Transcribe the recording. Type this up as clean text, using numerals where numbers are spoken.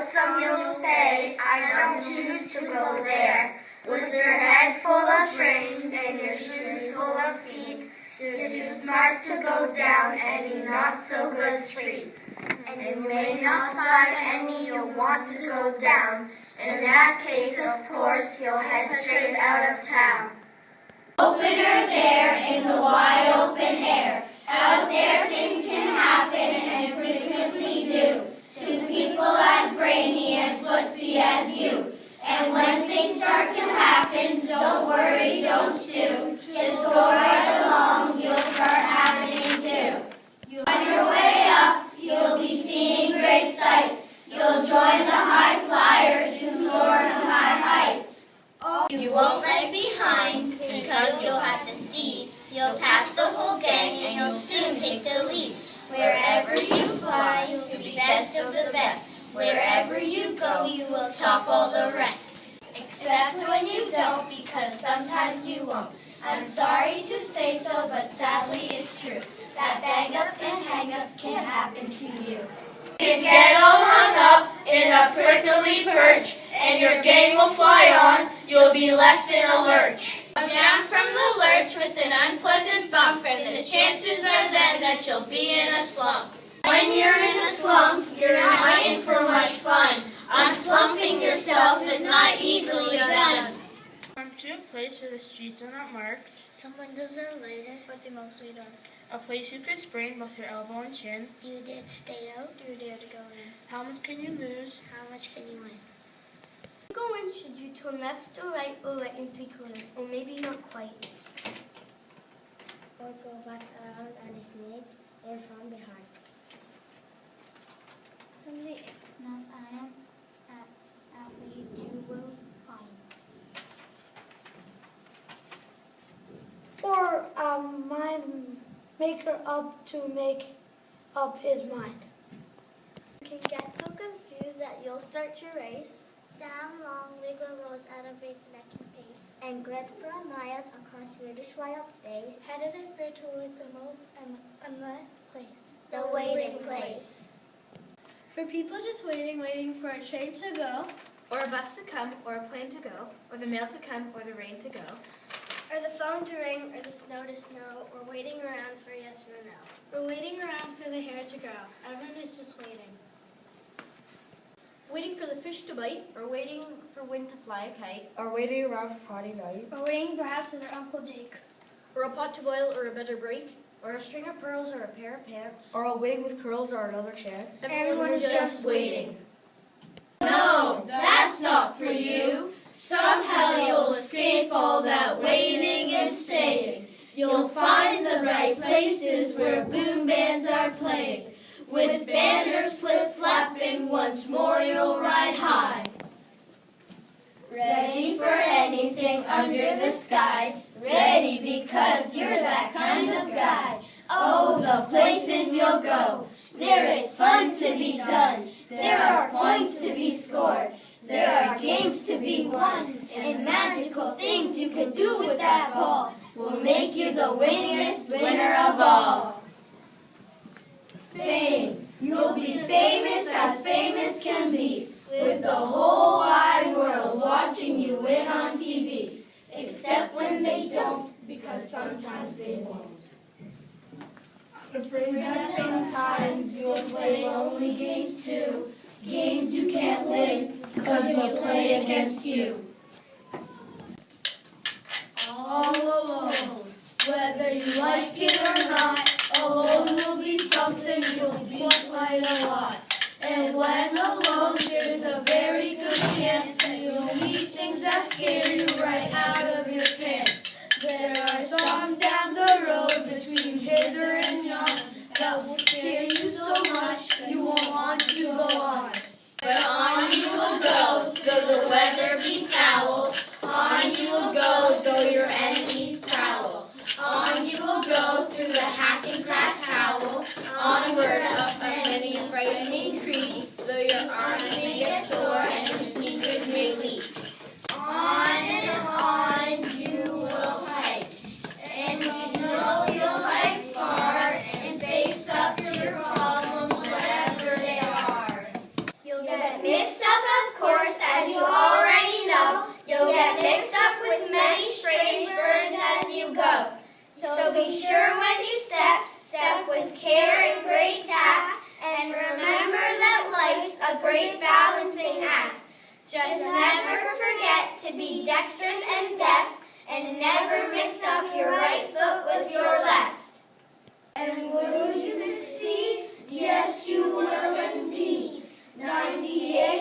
But some you'll say, I don't choose to go there. With your head full of brains and your shoes full of feet, you're too smart to go down any not-so-good street. And you may not find any you'll want to go down. In that case, of course, you'll head straight out of town. Opener there in the wide open air. Out there things can happen and frequently do to people as brainy and footsy as you. And when things start to happen, don't worry, don't stew. Just go right along, you'll start happening too. On your way up, you'll be seeing great sights. You'll join the high flyers who soar to high heights. You won't lag behind because you'll have the speed. You'll pass the whole gang and you'll soon take the lead. Wherever you fly, you'll be best of the best. Wherever you go, you will top all the rest. Except when you don't, because sometimes you won't. I'm sorry to say so, but sadly it's true that bang-ups and hang-ups can happen to you. You get all hung up in a prickly perch, and your gang will fly on, you'll be left in a lurch. Come down from the lurch with an unpleasant bump, and the chances are then that you'll be in a slump. When you're in a slump, you're not in for much fun. Unslumping yourself is not easily done. Come to a place where the streets are not marked. Some windows are lighted, But they're mostly dark. A place you could sprain both your elbow and shin. do you dare to stay out? Do you dare to go in? How much can you lose? How much can you win? Go in, should you turn left or right in 3/4, or maybe not quite. Or go back around on a snake and from behind. Someday it's not iron at lead you will find. For a mind maker up to make up his mind. You can get so confused that you'll start to race down long legal roads at a breaknecking pace, and grit for miles across British wild space, Headed and fear towards the most unless place. the waiting place. For people just waiting for a train to go, Or a bus to come, or a plane to go, or the mail to come, or the rain to go. Or the phone to ring, or the snow to snow, or waiting around for yes or no. we're waiting around for the hair to grow. Everyone is just waiting. Waiting for the fish to bite, or waiting for wind to fly a kite, Or waiting around for Friday night. We're waiting perhaps for their Uncle Jake. or a pot to boil, or a better break, or a string of pearls, or a pair of pants. Or a wig with curls or another chance. Everyone's just waiting. No, that's not for you. Somehow you'll escape all that waiting and staying. You'll find the right places where boom bands are playing. With banners flip-flapping, once more you'll ride high. Ready for anything under the sky. Ready because you're that kind of guy. Oh, the places you'll go. There is fun to be done. There are points to be scored. There are games to be won. And magical things you can do with that ball will make you the winningest winner of all. Fame. You'll be famous as famous can be, with the whole wide world watching you win on TV. Except when they don't, because sometimes they won't. I'm afraid that sometimes you'll play lonely games too, games you can't win, because they'll play against you. All alone, whether you like it or not, alone will be something you'll be quite a lot. And when alone, there's a very good chance that you'll meet things that scare you right out of your pants. There are some down the road between hither and yon that will scare you so much you won't want to go on. But on you will go, though the weather be foul. On you will go, though your enemies prowl. On you will go through the hack and crack howl. Onward up a many frightening creek, though your arms may get sore and your sneakers may leak. On and on you will hike, and you know you'll hike far and face up your problems, whatever they are. You'll get get mixed up, of course, as you already know. You'll get mixed up with many strange birds as you go. So be sure when you step with care and great tact, and remember that life's a great balancing act. Just never forget to be dexterous and deft, and never mix up your right foot with your left. And will you succeed? Yes, you will indeed. 98